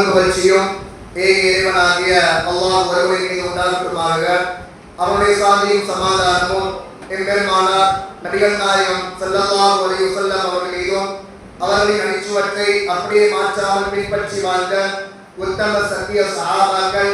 புகழ்ச்சியும் இறைவனாகிய அல்லாஹ் ஒருவரின் மீது உண்டாகட்டுமாக. அவருடைய சாந்தியும் சமாதானமும் எம்பெருமானார் நபிகள் நாயகம் ஸல்லல்லாஹு அலைஹி வஸல்லம் அவர்கள் மீதும் அவர்களின் அடிச்சுவற்றை அப்படியே மாற்றாமல் பின்பற்றி வாழ்ந்த உத்தம சத்திய சஹாபாக்கள்,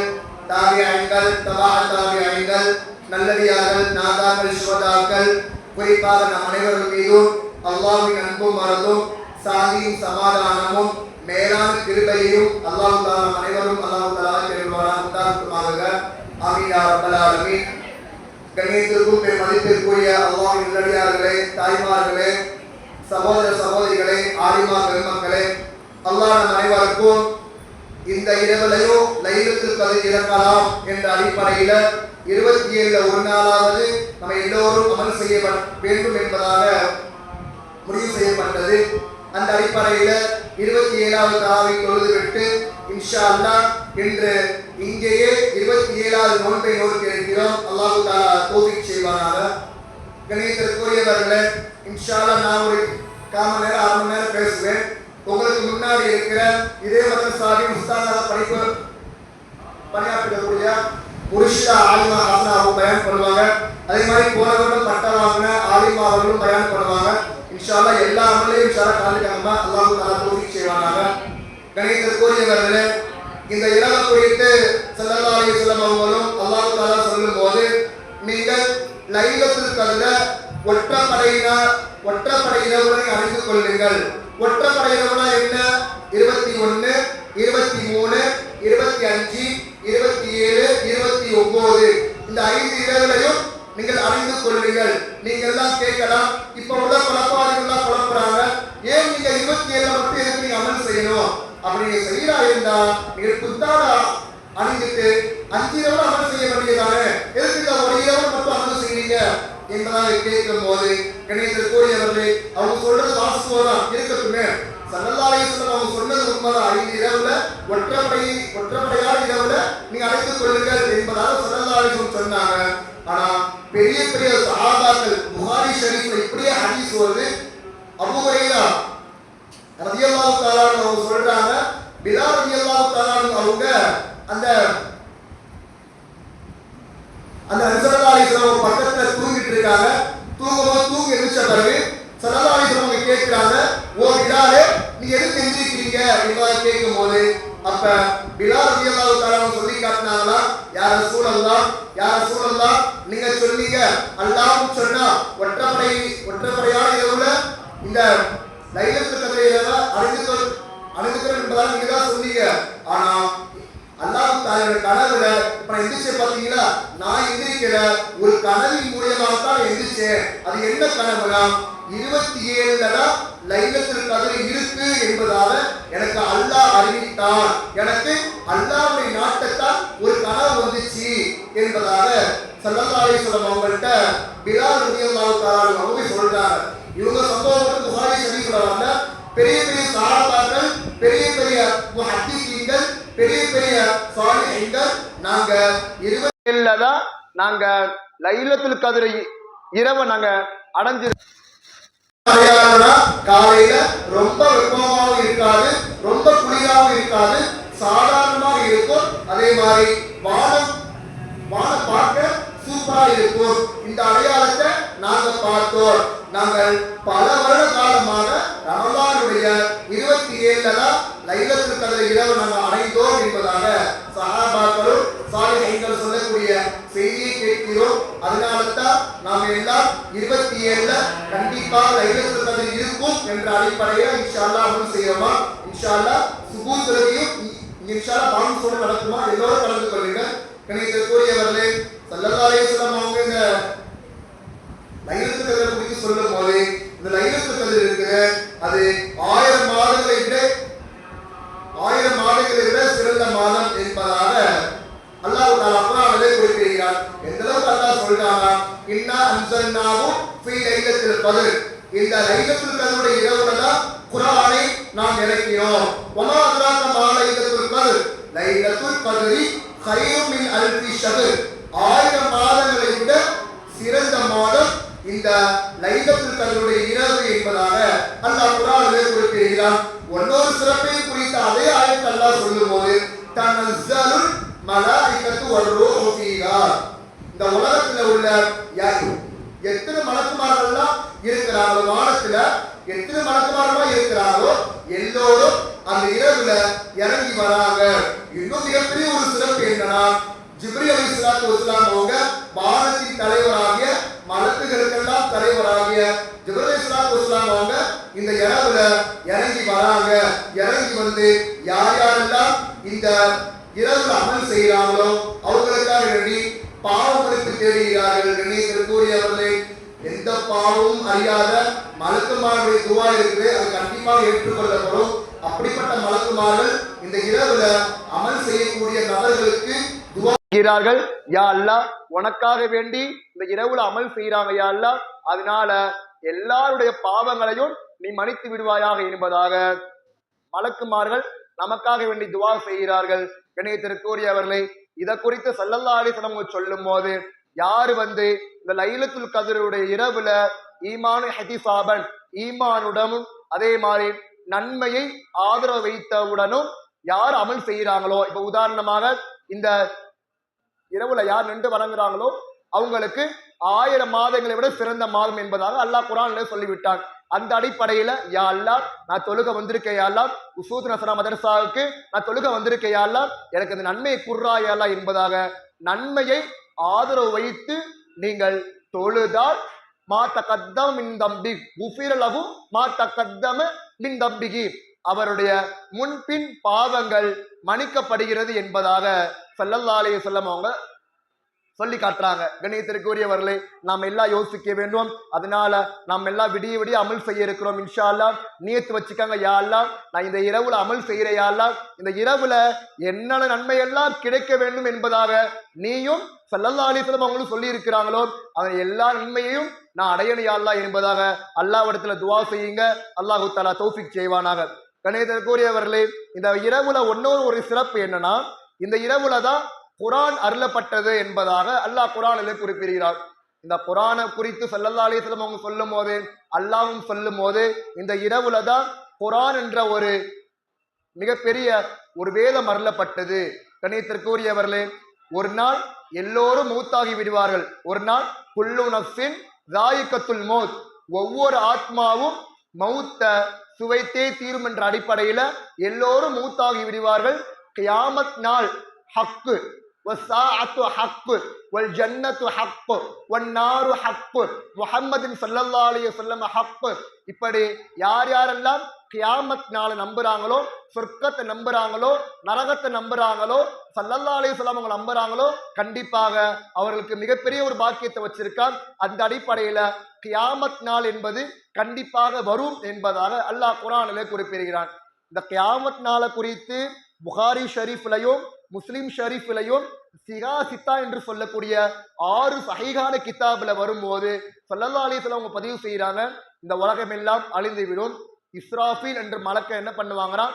தாபிஈன்கள், தபா தாபிஈன்கள், நல்லடியார்கள், நாதாக்கள், சுஹதாக்கள், குறிப்பாக நம் அனைவர்கள் மீதும் அல்லாஹ்வின் அன்பும் அருளும் சாந்தியும் சமாதானமும் மேலான கிருபையையும் அல்லாஹ் தஆலா அனைவரும் அல்லாஹ் தஆலா பெறுவாராக உண்டாகட்டுமாக. ஆமீன் யா ரப்பல் ஆலமீன். கண்ணியத்திற்கும் மதிப்பிற்குரிய அல்லாஹ்வின் நல்லடியார்களே, தாய்மார்களே, சகோதர சகோதரிகளே, ஆலிமா பெருமக்களே, அல்லாஹ் நம் அனைவருக்கும் இந்த இரவிலையும் லைலத்துல் கத்ர் இறக்கலாம் என்ற அடிப்படையில் 27 ஒரு நாளாவது நம்ம எல்லோரும் அமல் செய்ய வேண்டும் என்பதாக முடிவு செய்யப்பட்டது. அந்த அடிப்படையில் 27வது தராவி தொழுதுவிட்டு இன்ஷா அல்லாஹ் இன்று இங்கேயே 27வது நோன்பை நோக்கி இருக்கிறோம். அல்லாஹ் தஆலா தௌஃபீக் செய்வானாக. கண்ணியத்திற்குரியவர்களே, இன்ஷா அல்லாஹ் நான் ஒரு 1/4 மணி நேரம் 1/2 மணி நேரம் பேசுவேன். உங்களுக்கு முன்னாடி இருக்கிற இதே மதரசாவின் உஸ்தாதாக பணியாற்றக்கூடிய முர்ஷிதா ஆலிமா ஹசனா அவங்க பயன் பண்ணுவாங்க. அதே மாதிரி போன வருடம் பட்டம் வாங்கின ஆலிமா அவர்களும் பயன் பண்ணுவாங்க. இன்ஷா அல்லாஹ் எல்லா அமலையும் இன்ஷா அல்லாஹ் கலந்துக்காம அல்லாஹ் தஆலா தௌஃபீக் செய்வானாக. கண்ணியத்திற்குரியவர்களே, இந்த இரவு குறித்து ஸல்லல்லாஹு அலைஹி வஸல்லம் அவர்களும் அல்லாஹ் தஆலா சொல்லும்போது, நீங்கள் லைலத்துல் கத்ர ஒற்றைப்படை இரவுகளை அறிந்து கொள்ளுங்கள். ஒற்றைப்படை இரவுனா என்ன? 21, 23, 25, 27, 29 இந்த 5 இரவுகளையும் நீங்கள் அறிந்து கொள்ளுங்கள். நீங்க எல்லாம் கேட்கலாம், இப்ப உள்ள குழப்பாளிகள்லாம் குழப்புறாங்க, ஏன் நீங்க 27 மட்டும் எதுக்கு நீங்க அமல் செய்யணும்? அப்படி நீங்க செய்யறா இருந்தா நீங்க புத்தாடா அணிந்துட்டு 5 இரவு அமல் செய்ய வேண்டியதானே, எதுக்கு ஒரு இரவு மட்டும் அமல் செய்வீங்க என்பதாக கேட்கும் போது, கண்ணியத்திற்குரியவர்களே, அவங்க சொல்றது வாஸ்தவம் இருக்கட்டுமே. ஸல்லல்லாஹு அலைஹி வஸல்லம் அவங்க சொன்னது உண்மைதான். 5 இரவுல ஒற்றைப்படையான இரவுல நீங்க அழைத்து கொள்ளுங்கள் என்பதாக ஸல்லல்லாஹு அலைஹி வஸல்லம் சொன்னாங்க. ஆனா பெரிய பெரிய சஹாபாக்கள், புகாரி ஷரீஃப்ல இப்படியே ஹதீஸ் வருது. அபூ ஹுரைரா ரலியல்லாஹு தஆலா அவங்க சொல்றாங்க, பிலால் ரலியல்லாஹு தஆலா அவங்க அந்த ஸல்லல்லாஹு அலைஹி வஸல்லம் பக்கத்துல தூங்கிட்டு இருக்காங்க. தூங்கி எழுந்த பிறகு ஸல்லல்லாஹு அலைஹி வஸல்லம் கேட்கிறாங்க, ஓ பிலாலே, நீ எதுக்கு எந்திரிக்கிறீங்க என்பதாக கேட்கும்போது, அப்ப பிலால் ரலியல்லாஹு தஆலா சொல்லி காட்டினாங்களா, யா ரசூலல்லாஹ், நீங்க சொன்னீங்க அல்லாஹ் சொன்னா ஒற்றைப்படையான இரவுல இந்த லைலத்துல் கத்ர் இரவை அறிந்துக்கிறோம் என்பதாக நீங்க தான் சொன்னீங்க. ஆனா அல்லாஹ் தஆலா கனவுல இப்ப எந்திரிச்சு பாத்தீங்களா, நான் எந்திரிக்கல, ஒரு கனவின் மூலமாக தான் எந்திரிச்சேன். அது என்ன கனவுனா, 27ல தான் லைலத்துல் கத்ர் இருக்கு என்பதாக எனக்கு அல்லாஹ் அறிவித்தான். எனக்கு அல்லாஹ்வுடைய நாட்டத்தால் ஒரு கனவு வந்துச்சு என்பதாக ஸல்லல்லாஹு அலைஹி வஸல்லம் அவங்கள்ட்ட பிலால் ரலியல்லாஹு தஆலா அவங்க சொல்றாங்க. இவங்க சம்பவம் புகாரி ஷரீஃப்ல வந்த பெரிய பெரிய சஹாபாக்கள், பெரிய பெரிய முஹத்திஸீன்கள், பெரிய பெரிய சாலிஹீன்கள், நாங்க 27ல தான் நாங்க லைலத்துல் கத்ர் இரவை நாங்க அடைஞ்சிருக்கோம். காலையில ரொம்ப வெப்பமாகவும் இருக்காது, ரொம்ப குளிராகவும் இருக்காது, சாதாரணமாக இருக்கும். அதே மாதிரி வானம் பார்க்க சூப்பரா இருக்கும். இந்த அடையாளத்தை நாங்க பார்த்தோம். நாங்கள் பல வருட காலமாக ரமலானுடைய 27ல தான் லைலத்துல் கத்ர் இரவு நாங்கள் அடைந்தோம் என்பதாக சஹாபாக்களும் சாலிஹீன்கள் சொல்லக்கூடிய செய்தியை கேட்கிறோம். அதனால தான் நாம் எல்லாம் 27ல கண்டிப்பாக லைலத்துல் கத்ர் இருக்கும் என்ற அடிப்படையில் இன்ஷா அல்லாஹ் அமல் செய்வோமா. இன்ஷா அல்லாஹ் சுபூஹ் தொழுகையும் இன்ஷா அல்லாஹ் பாங்கு நடக்குமா, எல்லோரும் கலந்து கொள்ளுங்கள். கண்ணியத்திற்குரியவர்களே, ஸல்லல்லாஹு அலைஹி வஸல்லம் அவங்க இந்த லைலத்துல் கத்ர் குறித்து சொல்லும் போது, இந்த லைலத்துல் கத்ர் இருக்கிற அது 1000 மாதங்களை விட சிறந்த மாதம் என்பதாக அல்லாஹ் தஆலா குர்ஆனிலே குறிப்பிடுகிறார். எந்த அளவுக்கு அல்லாஹ் சொல்றானா, இன்னா அன்ஸல்னாஹு ஃபீ லைலத்துல் கத்ர், இந்த லைலத்துல் கத்ருடைய இரவுல தான் குர்ஆனை நாம் இறக்கினோம். வமா அத்ராக மா லைலத்துல் கத்ர், லைலத்துல் கத்ரி கைரும் மின் அல்ஃபி ஷஹர், 1000 மாதங்களை விட சிறந்த மாதம் இந்த லைலத்துல் கத்ருடைய இரவு என்பதாக அல்லாஹ் குர்ஆனிலே குறிப்பிடுகிறார். இன்னொரு சிறப்பையும் குறித்த அதே ஆயத்தை அல்லாஹ் சொல்லும்போது தனஸ்ஸலுல் மலாயிகத்து வர்ரூஹு ஃபீஹா, இந்த உலகத்துல உள்ள எத்தனை மலக்குமார்கள்லாம் இருக்கிறாங்களோ, வானத்துல எத்தனை மலக்குமார்கள்லாம் இருக்கிறாங்களோ எல்லோரும் அந்த இரவுல இறங்கி வராங்க. இன்னும் மிகப்பெரிய ஒரு சிறப்பு என்னன்னா, ஜிப்ரீல் அலைஹிஸ்ஸலாத்து வஸ்ஸலாம் அவங்க வானத்தின் தலைவராகிய மலக்குகளுக்கெல்லாம் தலைவராகிய ஜிப்ரீல் அலைஹிஸ்ஸலாத்து வஸ்ஸலாம் அவங்க இந்த இரவுல இறங்கி வராங்க. இறங்கி வந்து யார் யாரெல்லாம் இந்த இரவுல அமல் செய்யறாங்களோ அவங்களுக்காக வேண்டி பாவங்களுக்கு தேடுகிறார்கள். கண்ணியத்திற்குரியவர்களே, எந்த பாவமும் அறியாத மலக்குமார்களுடைய துவா இருக்குது, அது கண்டிப்பாக ஏற்றுக்கொள்ளப்படும். அப்படிப்பட்ட மலக்குமார்கள் இந்த இரவுல அமல் செய்யக்கூடிய நபர்களுக்கு துவா செய்கிறார்கள். யா அல்லாஹ், உனக்காக வேண்டி இந்த இரவுல அமல் செய்யறாங்க யா அல்லாஹ், அதனால எல்லாருடைய பாவங்களையும் நீ மன்னித்து விடுவாயாக என்பதாக மலக்குமார்கள் நமக்காக வேண்டி துவா செய்கிறார்கள். கண்ணியத்திற்குரியவர்களே, இதை குறித்து ஸல்லல்லாஹு அலைஹி வஸல்லம் சொல்லும் போது, யாரு இந்த லைலத்துல் கத்ருடைய இரவுல ஈமான் ஹதிசாபன், ஈமானுடனும் அதே மாதிரி நன்மையை ஆதரவு வைத்தவுடனும் யார் அமல் செய்யறாங்களோ, இப்ப உதாரணமாக இந்த இரவுல யார் நின்று வணங்குறாங்களோ அவங்களுக்கு 1000 மாதங்களை விட சிறந்த மாதம் என்பதாக அல்லாஹ் குர்ஆன்ல சொல்லிவிட்டான். அந்த அடிப்படையில யா அல்லாஹ், நான் தொழுக வந்திருக்கேன் யா அல்லாஹ், உசூத் நஸ்ரா மதரசாவுக்கு நான் தொழுக வந்திருக்கேன் யா அல்லாஹ், எனக்கு அந்த நன்மையை குர்ரா யா அல்லாஹ் என்பதாக நன்மையை ஆதரவு வைத்து நீங்கள் தொழுதால் மா தகத்தம மின் தம்பி குஃபிர லஹு மா தகத்தம மின் தம்பிகி, அவருடைய முன்பின் பாவங்கள் மன்னிக்கப்படுகிறது என்பதாக ஸல்லல்லாஹு அலைஹி வஸல்லம் அவங்க சொல்லி காட்டுறாங்க. கண்ணியத்திற்குரியவர்களே, நாம் எல்லாம் யோசிக்க வேண்டும். அதனால நாம் எல்லாம் விடிய விடிய அமல் செய்ய இருக்கிறோம். இன்ஷா அல்லாஹ் நியத்து வச்சுக்காங்க, யா அல்லாஹ் நான் இந்த இரவுல அமல் செய்யறேன் யா அல்லாஹ், இந்த இரவுல என்னென்ன நன்மை எல்லாம் கிடைக்க வேண்டும் என்பதாக நீயும் ஸல்லல்லாஹு அலைஹி வஸல்லம் அவங்களும் சொல்லி இருக்கிறாங்களோ அதன் எல்லா நன்மையையும் நான் அடையணும் யா அல்லாஹ் என்பதாக அல்லாஹ்விடத்துல துஆ செய்யுங்க. அல்லாஹு தஆலா தௌஃபீக் செய்வானாக. கண்ணியத்திற்குரியவர்களே, இந்த இரவுல ஒரு சிறப்பு என்னன்னா, இந்த இரவுல தான் குர்ஆன் அருளப்பட்டது என்பதாக அல்லாஹ் குர்ஆனிலே குறிப்பிடுகிறார். இந்த குர்ஆனை குறித்து ஸல்லல்லாஹு அலைஹி வஸல்லம் அவங்க சொல்லும் போது, அல்லாஹ்வும் சொல்லும் போது, இந்த இரவுல தான் குர்ஆன் என்ற ஒரு மிகப்பெரிய ஒரு வேதம் அருளப்பட்டது. கண்ணியத்திற்குரியவர்களே, ஒரு நாள் எல்லோரும் மௌத்தாகி விடுவார்கள். ஒரு நாள் குல்லு நஃப்ஸின் ஸாயிகத்துல் மௌத், ஒவ்வொரு ஆத்மாவும் மௌத்த சுவைத்தே தீரும் என்ற அடிப்படையில எல்லோரும் மௌத்தாகி விடுவார்கள். கியாமத் நாள் ஹக்கு, வஸ்ஸாஅத்து ஹக்கு, வல் ஜன்னத்து ஹக்கு, வன்னாரு ஹக்கு, முஹம்மதின் ஸல்லல்லாஹு அலைஹி வஸல்லம் ஹக்கு. இப்படி யார் யாரெல்லாம் கியாமத் நாளை நம்புறாங்களோ, சொர்க்கத்தை நம்புறாங்களோ, நரகத்தை நம்புறாங்களோ, ஸல்லல்லாஹு அலைஹி வஸல்லம் அவங்க நம்புறாங்களோ, கண்டிப்பாக அவர்களுக்கு மிகப்பெரிய ஒரு பாக்கியத்தை வச்சிருக்கான். அந்த அடிப்படையில கியாமத் நாள் என்பது கண்டிப்பாக வரும் என்பதாக அல்லாஹ் குர்ஆனிலே குறிப்பிடுகிறான். இந்த கியாமத் நாளை குறித்து புகாரி ஷரீஃப்லையும் முஸ்லிம் ஷரீஃப்லையும் சிகா சித்தா என்று சொல்லக்கூடிய 6 சஹீஹான கிதாப்ல வரும்போது ஸல்லல்லாஹு அலைஹி வஸல்லம் அவங்க பதிவு செய்யறாங்க, இந்த உலகம் எல்லாம் அழிந்து விடும். இஸ்ராஃபீல் என்ற மலக்கை என்ன பண்ணுவாங்கன்னா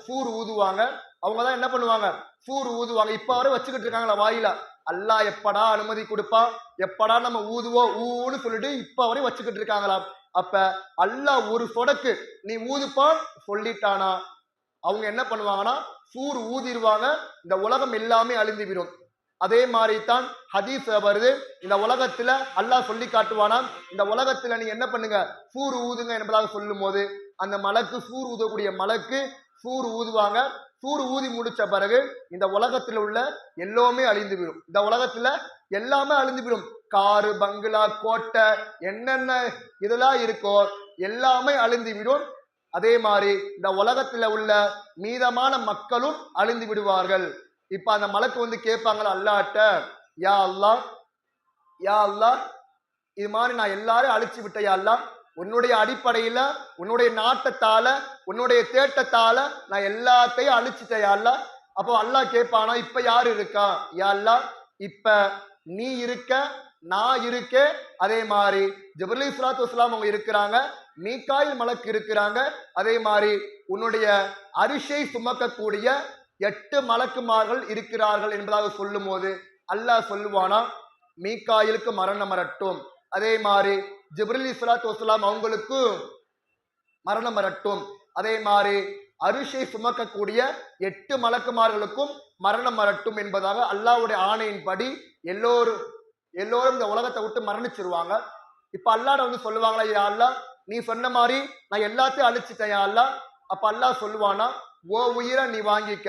சூர் ஊதுவாங்க. அவங்க தான் என்ன பண்ணுவாங்க, சூர் ஊதுவாங்க. இப்ப வரை வச்சுக்கிட்டு இருக்காங்களா வாயில, அல்லாஹ் எப்படா அனுமதி கொடுப்பான், எப்படா நம்ம ஊதுவோம் ஊன்னு சொல்லிட்டு இப்ப வரை வச்சுக்கிட்டு இருக்காங்களா. அப்ப அல்லாஹ் ஒரு சொடக்கு நீ ஊதுப்பான் சொல்லிட்டானா அவங்க என்ன பண்ணுவாங்கன்னா சூர் ஊதிடுவாங்க, இந்த உலகம் எல்லாமே அழிந்து விடும். அதே மாதிரி தான் ஹதீஸ் வருது, இந்த உலகத்துல அல்லாஹ் சொல்லி காட்டுவானா, இந்த உலகத்துல நீ என்ன பண்ணுங்க சூர் ஊதுங்க என்பதாக சொல்லும் போது அந்த மலக்கு சூர் ஊதக்கூடிய மலக்கு சூர் ஊதுவாங்க. சூர் ஊதி முடிச்ச பிறகு இந்த உலகத்துல உள்ள எல்லாமே அழிந்து விடும். இந்த உலகத்துல எல்லாமே அழிந்து விடும். காரு, பங்களா, கோட்டை, என்னென்ன இதெல்லாம் இருக்கோ எல்லாமே அழிந்து விடும். அதே மாதிரி இந்த உலகத்துல உள்ள மீதமான மக்களும் அழிந்து விடுவார்கள். இப்ப அந்த மலக்கு கேட்பாங்களா அல்லாஹ்ட்ட, யா அல்லாஹ், யா அல்லாஹ், இது மாதிரி நான் எல்லாரும் அழிச்சு விட்டேன் யா அல்லாஹ், உன்னுடைய அடிப்படையில உன்னுடைய நாட்டத்தால உன்னுடைய தேட்டத்தால நான் எல்லாத்தையும் அழிச்சிட்டேன் யா அல்லாஹ். அப்போ அல்லாஹ் கேட்பானா, இப்ப யாரு இருக்கா, யா அல்லாஹ் இப்ப நீ இருக்க, நான் இருக்கேன், அதே மாதிரி ஜிப்ரீல் அலைஹிஸ்ஸலாத்து வஸ்ஸலாம் அவங்க இருக்கிறாங்க, மீகாயில் மலக்கு இருக்கிறாங்க, அதே மாதிரி உன்னுடைய அரிசை சுமக்கக்கூடிய 8 மலக்குமார்கள் இருக்கிறார்கள் என்பதாக சொல்லும் போது அல்லாஹ் சொல்லுவானா, மீகாயிலுக்கு மரணம் வரட்டும், அதே மாதிரி ஜிப்ரீல் அலைஹிஸ்ஸலாத்து வஸ்ஸலாம் அவங்களுக்கு மரணம் வரட்டும், அதே மாதிரி அரிசை சுமக்கக்கூடிய 8 மலக்குமார்களுக்கும் மரணம் வரட்டும் என்பதாக அல்லாஹ்வுடைய ஆணையின்படி எல்லோரும் இந்த உலகத்தை விட்டு மரணிச்சிருவாங்க. இப்ப அல்லாஹ் வந்து சொல்லுவாங்களா, யா அல்லாஹ் நீ சொன்ன மாதிரி நான் எல்லாத்தையும் அழிச்சிட்டேன் யா அல்லாஹ். அப்ப அல்லாஹ் சொல்லுவானா, ஓ உயிரை நீ வாங்கிக்க,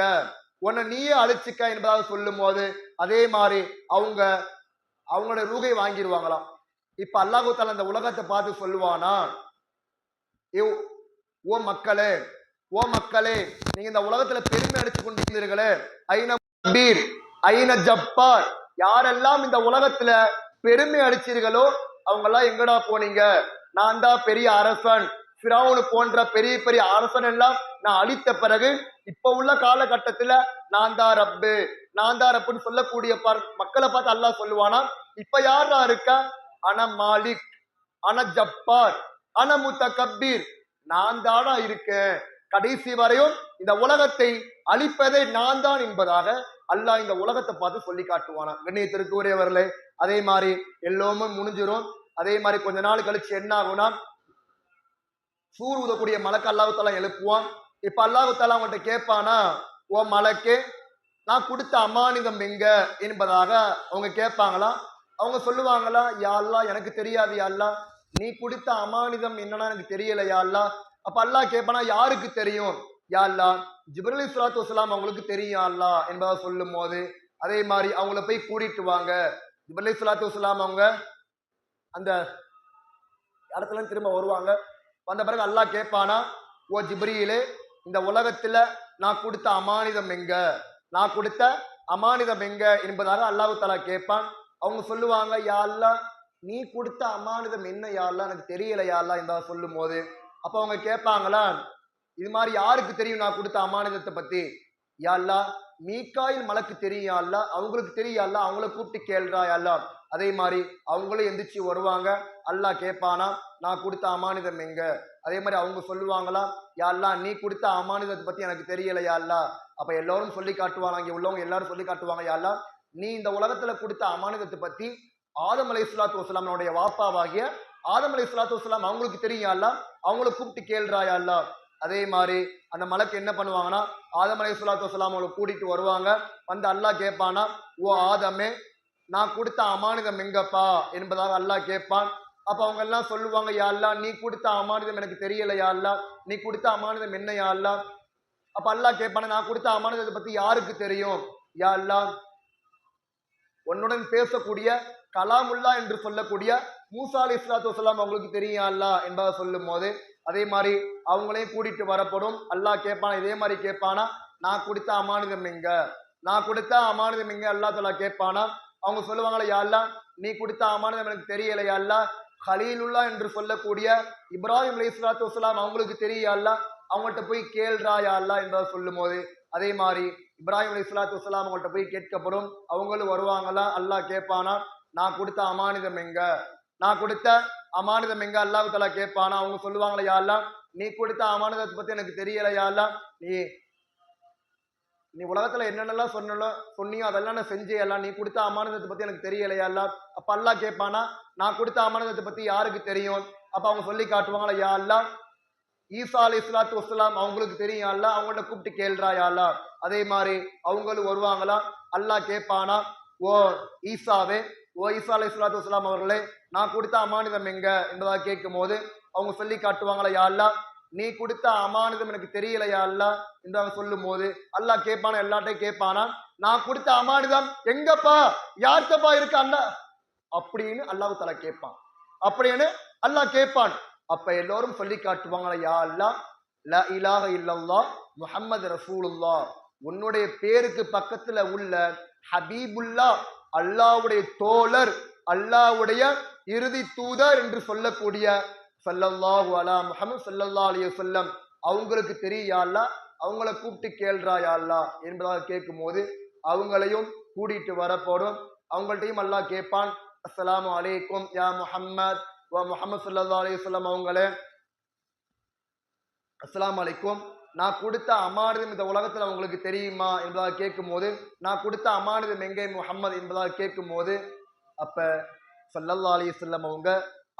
உன்னை நீயே அழிச்சிக்க என்பதாக சொல்லும் போது அதே மாதிரி அவங்களோட ரூகை வாங்கிடுவாங்களாம். இப்ப அல்லாஹு தஆலா அந்த உலகத்தை பார்த்து சொல்லுவானா, ஓ மக்களே, ஓ மக்களே, நீங்க இந்த உலகத்துல பெருமை அடிச்சு கொண்டிருந்தீர்களே, ஐன பீர் ஐன ஜப்பார், யாரெல்லாம் இந்த உலகத்துல பெருமை அடிச்சீர்களோ அவங்க எல்லாம் எங்கடா போனீங்க? நான் தான் பெரிய அரசன், ஃபிரௌன் போன்ற பெரிய பெரிய அரசன் எல்லாம் நான் அழித்த பிறகு இப்ப உள்ள காலகட்டத்துல நான் தான் ரப்பு, நான் தான் ரப்புன்னு சொல்லக்கூடிய மக்களை பார்த்து அல்லாஹ் சொல்லுவானா, இப்ப யாரா இருக்க? அன மாலிக், அன ஜப்பார், அன முத்தகப்பீர், நான் தானா இருக்கேன், கடைசி வரையும் இந்த உலகத்தை அழிப்பதை நான் தான் என்பதாக அல்லாஹ் இந்த உலகத்தை பார்த்து சொல்லி காட்டுவானா. கண்ணியத்திற்கு உரியவர்களே, அதே மாதிரி எல்லோருமே முடிஞ்சிரும். அதே மாதிரி கொஞ்ச நாள் கழிச்சு என்ன ஆகும்னா, சூர் ஊதக்கூடிய மலக்கு அல்லாஹ் தஆலா எழுப்புவான். இப்ப அல்லாஹ் தஆலா அவங்கள்ட்ட கேட்பானா, ஓ மலக்கே, நான் கொடுத்த அமானிதம் எங்க என்பதாக அவங்க கேட்பாங்களாம். அவங்க சொல்லுவாங்களா, யா அல்லாஹ் எனக்கு தெரியாது யா அல்லாஹ், நீ கொடுத்த அமானிதம் என்னன்னா எனக்கு தெரியல யா அல்லாஹ். அப்ப அல்லாஹ் கேட்பானா, யாருக்கு தெரியும்? யா அல்லாஹ் ஜிப்ரீல் அலைஹிஸ்ஸலாத்து வஸலாம் அவங்களுக்கு தெரியும் யா அல்லாஹ் என்பதாக சொல்லும் போது அதே மாதிரி அவங்கள போய் கூட்டிட்டு வாங்க. ஜிப்ரீல் அலைஹிஸ்ஸலாத்து வஸலாம் அவங்க அந்த இடத்துல திரும்ப வருவாங்க. வந்த பிறகு அல்லாஹ் கேட்பானா, ஓ ஜிப்ரீலே, இந்த உலகத்துல நான் கொடுத்த அமானிதம் எங்க, நான் கொடுத்த அமானிதம் எங்க என்பதாக அல்லாஹ் தஆலா கேட்பான். அவங்க சொல்லுவாங்க, யா அல்லாஹ் நீ கொடுத்த அமானிதம் என்ன யா அல்லாஹ் எனக்கு தெரியல யா அல்லாஹ் என்பதாக சொல்லும் போது அப்ப அவங்க கேட்பாங்களா, இது மாதிரி யாருக்கு தெரியும் நான் கொடுத்த அமானிதத்தை பத்தி? யா அல்லாஹ் மீகாயில் மலக்கு தெரியும் யா அல்லாஹ், அவங்களுக்கு தெரியும் யா அல்லாஹ், அவங்கள கூப்பிட்டு கேள்றா யா அல்லாஹ். அதே மாதிரி அவங்களும் எந்திரிச்சு வருவாங்க. அல்லாஹ் கேட்பானா, நான் கொடுத்த அமானிதம் எங்க? அதே மாதிரி அவங்க சொல்லுவாங்களா, யா அல்லாஹ் நீ கொடுத்த அமானிதத்தை பத்தி எனக்கு தெரியல யா அல்லாஹ். அப்ப எல்லாரும் சொல்லி காட்டுவாங்க, இங்க உள்ளவங்க எல்லாரும் சொல்லி காட்டுவாங்க, யா அல்லாஹ் நீ இந்த உலகத்துல கொடுத்த அமானிதத்தை பத்தி ஆதம் அலைஹிஸ்ஸலாத்து வஸலாமுடைய வாப்பாவாகிய ஆதம் அலைஹிஸ்ஸலாத்து வஸலாம் அவங்களுக்கு தெரியும் யா அல்லாஹ், அவங்கள கூப்பிட்டு கேள்றா யா அல்லாஹ். அதே மாதிரி அந்த மலக்கு என்ன பண்ணுவாங்கன்னா, ஆதம் அலைஹிஸ்ஸலாத்து வஸலாம் அவங்களை கூட்டிட்டு வருவாங்க. வந்து அல்லாஹ் கேட்பானா, ஓ ஆதமே, நான் கொடுத்த அமானிதம் எங்கப்பா என்பதாக அல்லாஹ் கேட்பான். அப்ப அவங்க எல்லாம் சொல்லுவாங்க, யா அல்லாஹ் நீ கொடுத்த அமானிதம் எனக்கு தெரியல யா அல்லாஹ், நீ கொடுத்த அமானிதம் என்ன யா அல்லாஹ். அப்ப அல்லாஹ் கேட்பான, நான் கொடுத்த அமானிதத்தை பத்தி யாருக்கு தெரியும்? யா அல்லாஹ் உன்னுடன் பேசக்கூடிய கலாமுல்லா என்று சொல்லக்கூடிய மூசா அலைஹிஸ்ஸலாத்து வஸலாம் அவங்களுக்கு தெரியும் யா அல்லாஹ் என்பதாக சொல்லும் போது அதே மாதிரி அவங்களையும் கூட்டிட்டு வரப்படும். அல்லாஹ் கேட்பானா, இதே மாதிரி கேட்பானா, நான் கொடுத்த அமானிதம் எங்க, நான் கொடுத்த அமானிதம் எங்க அல்லாஹ் தஆலா கேட்பானா. அவங்க சொல்லுவாங்களா, யா அல்லாஹ் நீ கொடுத்த அமானிதம் எனக்கு தெரியல யா அல்லாஹ், கலீலுல்லா என்று சொல்லக்கூடிய இப்ராஹிம் அலைஹிஸ்ஸலாத்து வஸலாம் அவங்களுக்கு தெரியும் யா அல்லாஹ், அவங்கள்ட்ட போய் கேள்றா யா அல்லாஹ் என்பதாக சொல்லும் போது அதே மாதிரி இப்ராஹிம் அலைஹிஸ்ஸலாத்து வஸலாம் அவங்கள்ட்ட போய் கேட்கப்படும். அவங்களும் வருவாங்களா. அல்லாஹ் கேட்பானா, நான் கொடுத்த அமானிதம் எங்க, நான் கொடுத்த அமானிதம் எங்க அல்லாஹ் தஆலா கேட்பானா. அவங்க சொல்லுவாங்களா, யா அல்லாஹ் நீ கொடுத்த அமானிதத்தை பத்தி எனக்கு தெரியல யா அல்லாஹ், நீ உலகத்துல என்னென்னலாம் சொன்னியோ அதெல்லாம் நான் செஞ்சே எல்லாம், நீ கொடுத்த அமானிதத்தை பத்தி எனக்கு தெரியலையா அல்லாஹ். அப்ப அல்லாஹ் கேட்பானா, நான் கொடுத்த அமானிதத்தை பத்தி யாருக்கு தெரியும்? அப்ப அவங்க சொல்லி காட்டுவாங்களா, யா அல்லாஹ் ஈசா அலைஹிஸ்ஸலாத்து வஸலாம் அவங்களுக்கு தெரியும் யா அல்லாஹ், அவங்கள்ட்ட கூப்பிட்டு கேள்றா யா அல்லாஹ். அதே மாதிரி அவங்களும் வருவாங்களா. அல்லாஹ் கேட்பானா, ஓ ஈசாவே, ஓ ஈசா அலைஹிஸ்ஸலாத்து வஸலாம் அவர்களே, நான் கொடுத்த அமானிதம் எங்க என்பதாக கேட்கும் போது அவங்க சொல்லி காட்டுவாங்களா, யா அல்லாஹ் நீ கொடுத்த அமானிதம் எனக்கு தெரியல யா அல்லாஹ் என்றாங்க சொல்லும் போது அல்லாஹ் கேட்பானா, எல்லாட்டையும் கேட்பானா, நான் கொடுத்த அமானிதம் எங்கப்பா, யார்கிட்டப்பா இருக்கு அண்ணா அப்படின்னு அல்லாஹ் தஆலா கேட்பான். அப்படின்னு அல்லாஹ் கேட்பான். அப்ப எல்லோரும் சொல்லி காட்டுவாங்களா, யா அல்லாஹ் லா இலாஹ இல்லல்லாஹ் முஹம்மது ரசூலுல்லாஹ், உன்னுடைய பேருக்கு பக்கத்துல உள்ள ஹபீபுல்லா, அல்லாஹ்வுடைய தோழர், அல்லாஹ்வுடைய இறுதி தூதர் என்று சொல்லக்கூடிய ஸல்லல்லாஹு அலா முஹம்மது ஸல்லல்லாஹு அலைஹி வஸல்லம் அவங்களுக்கு தெரியும் யா அல்லாஹ், அவங்கள கூப்பிட்டு கேள்றா யா அல்லாஹ் என்பதாக கேட்கும் போது அவங்களையும் கூட்டிட்டு வரப்படும். அவங்கள்ட்டையும் அல்லாஹ் கேட்பான், அஸ்ஸலாமு அலைக்கும் யா முஹம்மத் வ முஹம்மது ஸல்லல்லாஹு அலைஹி வஸல்லம் அவங்களே, அஸ்ஸலாமு அலைக்கும், நான் கொடுத்த அமானிதம் இந்த உலகத்துல உங்களுக்கு தெரியுமா என்பதாக கேட்கும் போது நான் கொடுத்த அமானிதம் எங்கே முஹம்மது என்பதாக கேட்கும் போது அப்ப ஸல்லல்லாஹு அலைஹி வஸல்லம் அவங்க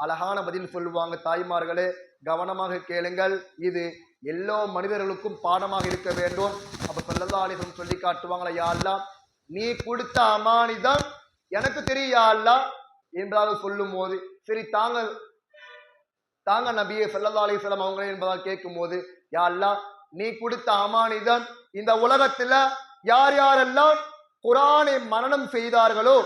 அழகான பதில் சொல்லுவாங்க. தாய்மார்களே கவனமாக கேளுங்கள், இது எல்லா மனிதர்களுக்கும் பாடமாக இருக்க வேண்டும். அப்ப ஸல்லல்லாஹு அலைஹி வஸல்லம் சொல்லி காட்டுவாங்களா, யா அல்லாஹ் நீ கொடுத்த அமானிதம் எனக்கு தெரியும் யா அல்லாஹ் என்பதாக சொல்லும் போது, சரி தாங்க நபியே ஸல்லல்லாஹு அலைஹி வஸல்லம் அவங்களே என்பதாக கேட்கும் போது, யா அல்லாஹ் நீ கொடுத்த அமானிதம் இந்த உலகத்துல யார் யாரெல்லாம் குர்ஆனை மனனம் செய்தார்களோ,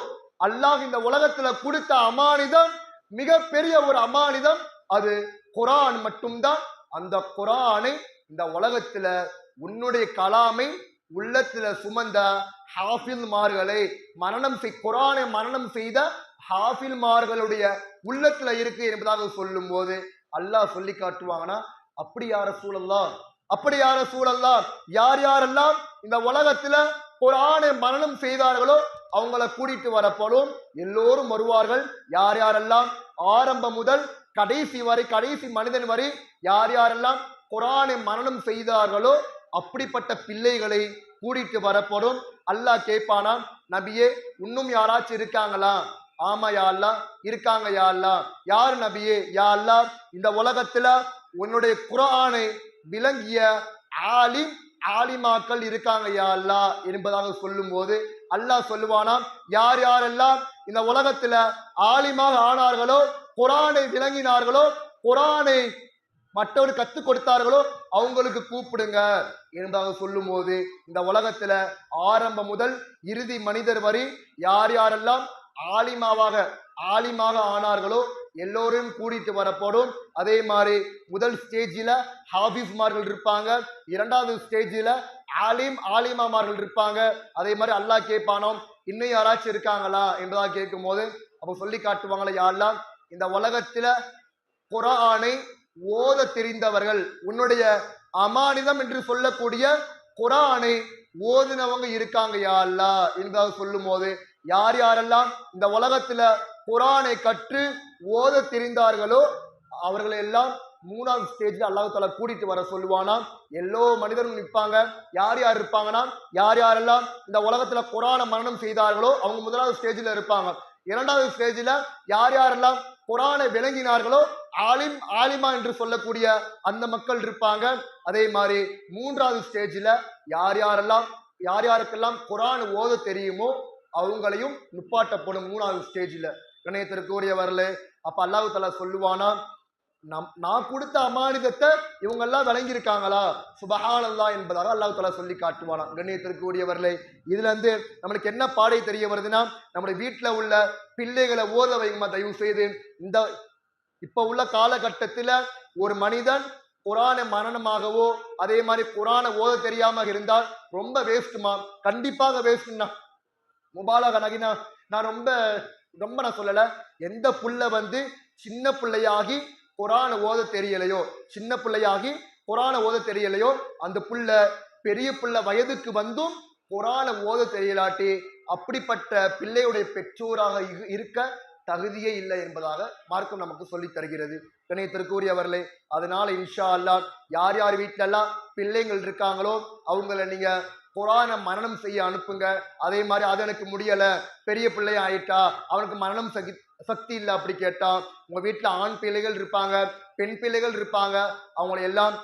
அல்லாஹ் இந்த உலகத்துல கொடுத்த அமானிதம் மிகப்பெரிய ஒரு அமானிதம், அது குர்ஆன் மட்டும்தான். அந்த குர்ஆனை இந்த உலகத்துல உன்னுடைய கலாமை உள்ளத்துல சுமந்த ஹாஃபில்மார்களை குர்ஆனை மனனம் செய்த ஹாஃபில்மார்களுடைய உள்ளத்துல இருக்கு என்பதாக சொல்லும் போது அல்லாஹ் சொல்லி காட்டுவாங்கன்னா, அப்படி யார சூழல்லாம் யார் யாரெல்லாம் இந்த உலகத்துல குர்ஆனை மனனம் செய்தார்களோ அவங்கள கூட்டிட்டு வரப்படும். எல்லோரும் வருவார்கள். யார் யாரெல்லாம் ஆரம்பம் முதல் கடைசி மனிதன் வரை யார் யாரெல்லாம் குர்ஆனை மனனம் செய்தார்களோ அப்படிப்பட்ட பிள்ளைகளை கூட்டிட்டு வரப்படும். அல்லாஹ் கேட்பானா, நபியே இன்னும் யாராச்சும் இருக்காங்களா? ஆமா யா அல்லாஹ் இருக்காங்க யா அல்லாஹ். யார் நபியே? யா அல்லாஹ் இந்த உலகத்துல உன்னுடைய குர்ஆனை விளங்கிய ஆலிமாக்கள் இருக்காங்க யா அல்லாஹ் என்பதாக சொல்லும் போது அல்லாஹ் சொல்லுவானாம், யார் யாரெல்லாம் இந்த உலகத்துல ஆலிமாக ஆனார்களோ, குர்ஆனை விளங்கினார்களோ, குர்ஆனை மற்றவர் கற்றுக் கொடுத்தார்களோ அவங்களுக்கு கூப்பிடுங்க என்பதாக சொல்லும் போது இந்த உலகத்துல ஆரம்பம் முதல் இறுதி மனிதர் வரை யார் யாரெல்லாம் ஆலிமாக ஆனார்களோ எல்லோரும் கூட்டிட்டு வரப்படும். அதே மாதிரி முதல் ஸ்டேஜில் ஹாஃபிஸ்மார்கள் இருப்பாங்க, இரண்டாவது ஸ்டேஜில் ஆலிமாமார்கள் இருப்பாங்க. அதே மாதிரி அல்லாஹ் கேட்பானோம், இன்னும் யாராச்சும் இருக்காங்களா என்பதாக கேட்கும் போது அப்போ சொல்லி காட்டுவாங்களா, யா அல்லாஹ் இந்த உலகத்துல குர்ஆனை ஓத தெரிந்தவர்கள், உன்னுடைய அமானிதம் என்று சொல்லக்கூடிய குர்ஆனை ஓதினவங்க இருக்காங்க யா அல்லாஹ் என்பதாக சொல்லும் போது யார் யாரெல்லாம் இந்த உலகத்துல குர்ஆனை கற்று ஓத தெரிந்தார்களோ அவர்களை எல்லாம் மூணாவது ஸ்டேஜ்ல அல்லாஹ் தஆலா கூட்டிட்டு வர சொல்லுவானா. எல்லோ மனிதர்களும் நிற்பாங்க. யார் யார் இருப்பாங்கன்னா, யார் யாரெல்லாம் இந்த உலகத்துல குர்ஆனை மனனம் செய்தார்களோ அவங்க முதலாவது ஸ்டேஜ்ல இருப்பாங்க. இரண்டாவது ஸ்டேஜ்ல யார் யாரெல்லாம் குர்ஆனை விளங்கினார்களோ ஆலிமா என்று சொல்லக்கூடிய அந்த மக்கள் இருப்பாங்க. அதே மாதிரி மூன்றாவது ஸ்டேஜ்ல யார் யாருக்கெல்லாம் குர்ஆன் ஓத தெரியுமோ அவங்களையும் நிப்பாட்டப்படும் மூணாவது ஸ்டேஜ்ல. கணேத்திற்குரியவர்களே, அப்ப அல்லாஹ் தஆலா சொல்லுவானா, நான் கொடுத்த அமானிதத்தை இவங்க எல்லாம் விளங்கி இருக்காங்களா? சுபஹானல்லாஹ் என்பதாக அல்லாஹ் தஆலா சொல்லி காட்டுவானா. கண்ணியத்திற்குரியவர்களே, இதுல இருந்து நம்மளுக்கு என்ன பாடை தெரிய வருதுன்னா, நம்முடைய வீட்டுல உள்ள பிள்ளைகளை ஓத வைக்குமா தயவு செய்து. இந்த இப்ப உள்ள காலகட்டத்துல ஒரு மனிதன் குர்ஆனை மனனமாகவோ அதே மாதிரி குர்ஆனை ஓத தெரியாம இருந்தால் ரொம்ப வேஸ்ட்மா, கண்டிப்பாக வேஸ்ட்னா. முபாலக நகினா நான் ரொம்ப நான் சொல்லல. எந்த புள்ள சின்ன பிள்ளையாகி குர்ஆனை ஓத தெரியலையோ அந்த புள்ள பெரிய புள்ள வயதுக்கு வந்தும் குர்ஆனை ஓத தெரியலாட்டி அப்படிப்பட்ட பிள்ளையுடைய பெற்றோராக இருக்க தகுதியே இல்லை என்பதாக மார்க்கம் நமக்கு சொல்லி தருகிறது. கண்ணியத்திற்குரியவர்களே, அதனால இன்ஷா அல்லாஹ் யார் யார் வீட்டுல எல்லாம் பிள்ளைங்கள் இருக்காங்களோ அவங்கள நீங்க குர்ஆனை மனனம் செய்ய அனுப்புங்க. அதே மாதிரி அது எனக்கு முடியல, பெரிய பிள்ளை ஆயிட்டா, அவனுக்கு மனனம் சக்தி இல்லை அப்படி கேட்டா உங்க வீட்டுல ஆண் பிள்ளைகள் இருப்பாங்க, பெண் பிள்ளைகள் இருப்பாங்க, அவங்களை எல்லாம்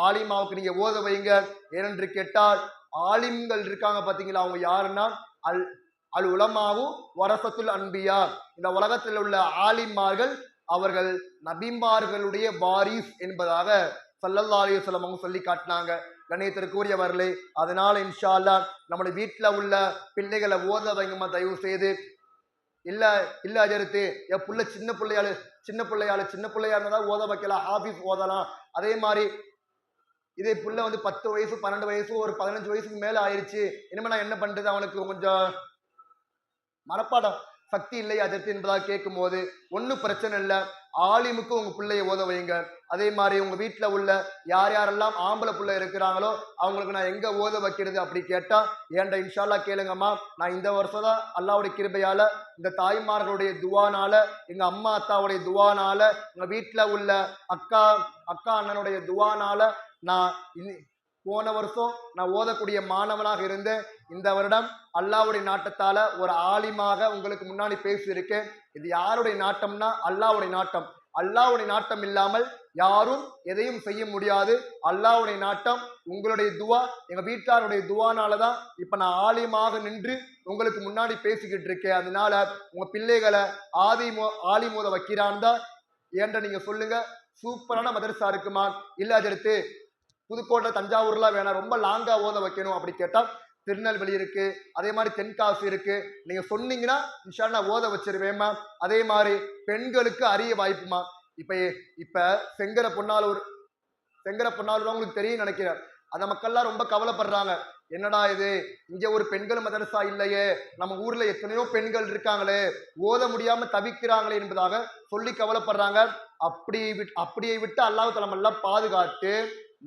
ஆலிமாவுக்கு நீங்க ஓத வைங்க. ஏனென்று கேட்டால் ஆலிம்கள் இருக்காங்க பாத்தீங்களா, அவங்க யாருன்னா அல் உலமாவு வரசத்துல் அன்பியா. இந்த உலகத்தில் உள்ள ஆலிமார்கள் அவர்கள் நபிமார்களுடைய வாரிஸ் என்பதாக ஸல்லல்லாஹு அலைஹி வஸல்லம் அவங்க சொல்லி காட்டினாங்க. கண்ணியத்திற்குரியவர்களே, அதனால இன்ஷா அல்லாஹ் நம்முடைய வீட்டுல உள்ள பிள்ளைகளை ஓத வைங்கம்மா தயவு செய்து. இல்ல அஜருத்து என் புள்ள சின்ன பிள்ளையா இருந்தா ஓத வைக்கலாம், ஹாஃபிஸ் ஓதலாம். அதே மாதிரி இதே புள்ள 10 வயசு 12 வயசு ஒரு 15 வயசுக்கு மேல ஆயிடுச்சு, இனிமே நான் என்ன பண்றது, அவனுக்கு கொஞ்சம் மனப்பாடம் சக்தி இல்லை அதற்கு என்பதாக கேட்கும் போது ஒன்னும் பிரச்சனை இல்லை, ஆலிமுக்கு உங்க பிள்ளைய ஓத வைங்க. அதே மாதிரி உங்க வீட்டுல உள்ள யாரெல்லாம் ஆம்பளை பிள்ளை இருக்கிறாங்களோ அவங்களுக்கு நான் எங்க ஓத வைக்கிறது அப்படி கேட்டா ஏன்டா இன்ஷா அல்லாஹ் கேளுங்கம்மா, நான் இந்த வருஷம் தான் அல்லாஹ்வுடைய கிருபையால இந்த தாய்மார்களுடைய துவானால எங்க அம்மா அத்தாவுடைய துவானால உங்க வீட்டுல உள்ள அக்கா அண்ணனுடைய துவானால நான் போன வருஷம் நான் ஓதக்கூடிய மாணவனாக இருந்தேன். இந்த வருடம் அல்லாஹ்வுடைய நாட்டத்தால ஒரு ஆலிமாக உங்களுக்கு முன்னாடி பேசியிருக்கேன். இது யாருடைய நாட்டம்னா அல்லாஹ்வுடைய நாட்டம். அல்லாஹ்வுடைய நாட்டம் இல்லாமல் யாரும் எதையும் செய்ய முடியாது. அல்லாஹ்வுடைய நாட்டம், உங்களுடைய துவா, எங்க வீட்டாருடைய துவானாலதான் இப்ப நான் ஆலிமாக நின்று உங்களுக்கு முன்னாடி பேசிக்கிட்டு இருக்கேன். அதனால உங்க பிள்ளைகளை ஆலிமோத வைக்கிறான் தான் ஏன்ற நீங்க சொல்லுங்க. சூப்பரான மதரசா இருக்குமா, இல்ல அதற்கு புதுக்கோட்டை தஞ்சாவூர்லாம் வேணாம், ரொம்ப லாங்கா ஓத வைக்கணும் அப்படி கேட்டா திருநெல்வேலி இருக்கு, அதே மாதிரி தென்காசி இருக்கு. நீங்க சொன்னீங்கன்னா இன்ஷா அல்லாஹ் ஓத வச்சிருவேம்மா. அதே மாதிரி பெண்களுக்கு அரிய வாய்ப்புமா. இப்ப இப்ப செங்கர பொன்னாலூர் உங்களுக்கு தெரியும் நினைக்கிறேன். அந்த மக்கள்லாம் ரொம்ப கவலைப்படுறாங்க. என்னடா இது, இங்க ஒரு பெண்கள் மதரசா இல்லையே, நம்ம ஊர்ல எத்தனையோ பெண்கள் இருக்காங்களே, ஓத முடியாம தவிக்கிறாங்களே என்பதாக சொல்லி கவலைப்படுறாங்க. அப்படியே விட்டு அல்லாஹ் தஆலா எல்லாம் பாதுகாத்து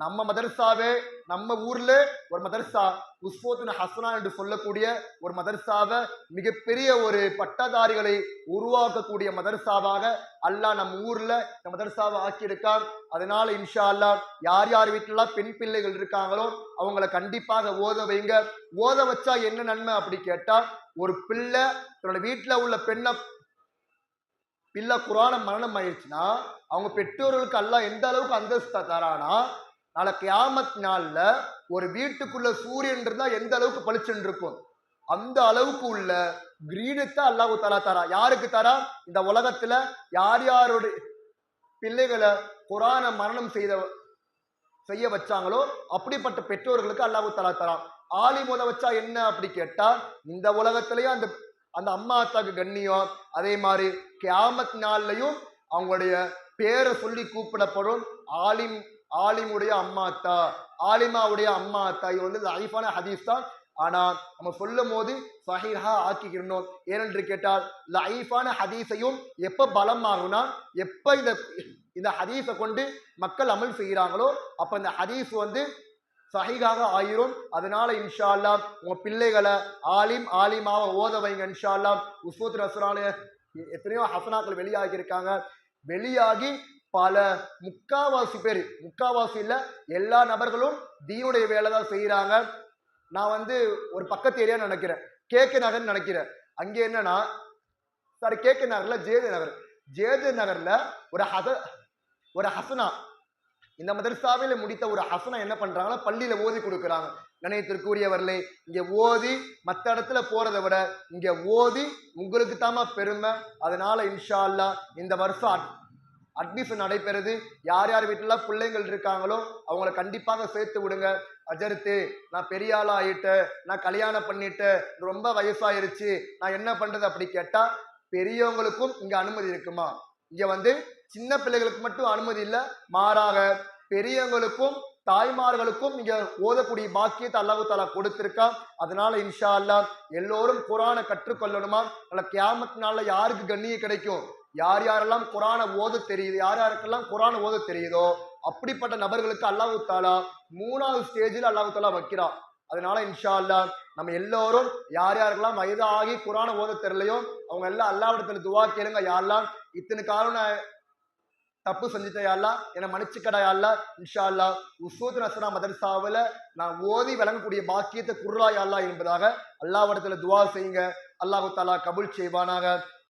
நம்ம மதரசாவே, நம்ம ஊர்ல ஒரு மதரசா உஸ்வத்துன் ஹசனா என்று சொல்லக்கூடிய ஒரு மதரசாவை, மிகப்பெரிய ஒரு பட்டதாரிகளை உருவாக்கக்கூடிய மதரசாவாக அல்லாஹ் நம்ம ஊர்ல இந்த மதரசாவை ஆக்கியிருக்கார். அதனால இன்ஷா அல்லாஹ் யார் யார் வீட்டுலாம் பெண் பிள்ளைகள் இருக்காங்களோ அவங்களை கண்டிப்பாக ஓத வைங்க. ஓத வச்சா என்ன நன்மை அப்படி கேட்டா, ஒரு பிள்ளை தன்னோட வீட்டுல உள்ள பிள்ளை குரான மரணம் ஆயிடுச்சுன்னா அவங்க பெற்றோர்களுக்கு அல்லாஹ் எந்த அளவுக்கு அந்தஸ்து தரானா, நாளை கியாமத் நாள்ல ஒரு வீட்டுக்குள்ள சூரியன் இருந்தா எந்த அளவுக்கு பளிச்சுன்னு இருக்கும், அந்த அளவுக்கு உள்ள கிரீனத்தை அல்லாஹ் தஆலா தரா. யாருக்கு தரா? இந்த உலகத்துல யார் யாருடைய பிள்ளைகளை குரான மரணம் செய்ய வச்சாங்களோ அப்படிப்பட்ட பெற்றோர்களுக்கு அல்லாஹ் தஆலா தரா. ஆலிமோத வச்சா என்ன அப்படி கேட்டா, இந்த உலகத்திலயும் அந்த அம்மா அத்தாக்கு கண்ணியம், அதே மாதிரி கியாமத் நாள்லையும் அவங்களுடைய பேரை சொல்லி கூப்பிடப்படும். ஆலிமுடைய அம்மா அத்தா, ஆலிமாவுடைய அம்மா அத்தா. இது வந்து லைஃபான ஹதீஸ் தான். ஆனா நம்ம சொல்லும் போது சஹீஹா ஆக்கிக்கிறோம். ஏனென்று கேட்டால் லைஃபான ஹதீஸையும் எப்ப பலம் ஆகும்னா, எப்ப இந்த ஹதீஸை கொண்டு மக்கள் அமல் செய்கிறாங்களோ அப்ப இந்த ஹதீஸ் வந்து சஹீஹாக ஆயிரும். அதனால இன்ஷா அல்லாஹ் உங்க பிள்ளைகளை ஆலிமாவை ஓத வைங்க. இன்ஷா அல்லாஹ் உஸ்வத்துன் ஹசனால எத்தனையோ ஹசனாக்கள் வெளியாகி இருக்காங்க. வெளியாகி பல முக்காவாசி இல்ல எல்லா நபர்களும் தீனுடைய வேலை தான் செய்யறாங்க. நான் வந்து ஒரு பக்கத்து ஏரியா நினைக்கிறேன், கேகே நகர் நினைக்கிறேன். அங்கே என்னன்னா, சாரி கேகே நகர்ல ஜேஜே நகர்ல ஒரு ஹசனா, இந்த மதரசாவில முடித்த ஒரு ஹசனா என்ன பண்றாங்கன்னா, பள்ளியில ஓதி கொடுக்குறாங்க. நினைத்திற்குரியவர்களே, இங்க ஓதி மற்ற இடத்துல போறதை விட இங்க ஓதி உங்களுக்கு தாமா பெருமை. அதனால இன்ஷா அல்லாஹ் இந்த வருஷம் அட்மிஷன் நடைபெறுது. யார் யார் வீட்டுல பிள்ளைங்கள் இருக்காங்களோ அவங்கள கண்டிப்பாக சேர்த்து விடுங்க. அஜர்த்து, நான் பெரிய ஆளா ஆயிட்டேன், நான் கல்யாணம் பண்ணிட்டேன், ரொம்ப வயசாயிருச்சு, நான் என்ன பண்றது அப்படி கேட்டா, பெரியவங்களுக்கும் இங்க அனுமதி இருக்குமா? இங்க வந்து சின்ன பிள்ளைகளுக்கு மட்டும் அனுமதி இல்ல, மாறாக பெரியவங்களுக்கும் தாய்மார்களுக்கும் இங்க ஓதக்கூடிய பாக்கியத்தை அல்லாஹ் தஆலா கொடுத்திருக்கா. அதனால இன்ஷா அல்லாஹ் எல்லோரும் குரானை கற்றுக்கொள்ளணுமா. கியாமத் நாள்ல யாருக்கு கண்ணியம் கிடைக்கும்? யார் யாரெல்லாம் குரானை ஓத தெரியுது, யார் யாருக்கெல்லாம் குரானை ஓத தெரியுதோ அப்படிப்பட்ட நபர்களுக்கு அல்லாஹ் தஆலா 3வது ஸ்டேஜில் அல்லாஹ் தஆலா வைக்கிறான். அதனால இன்ஷா அல்லாஹ் நம்ம எல்லோரும் யார் யாருக்கெல்லாம் வயதாகி குரானை ஓத தெரியலையோ அவங்க எல்லாம் அல்லாஹ்விடத்துல துவா கேளுங்க. யா அல்லாஹ், இத்தனை காலம் நான் தப்பு செஞ்சுட்டேன், யா அல்லாஹ் என்னை மன்னிச்சுக்கடா யா அல்லாஹ். இன்ஷா அல்லாஹ் உஸ்வத்துன் ஹசனா மதரசாவில் நான் ஓதி வழங்கக்கூடிய பாக்கியத்தை குர்ரா யா அல்லாஹ் என்பதாக அல்லாஹ்விடத்துல துவா செய்யுங்க. அல்லாஹ் தஆலா கபூல் செய்வானாக.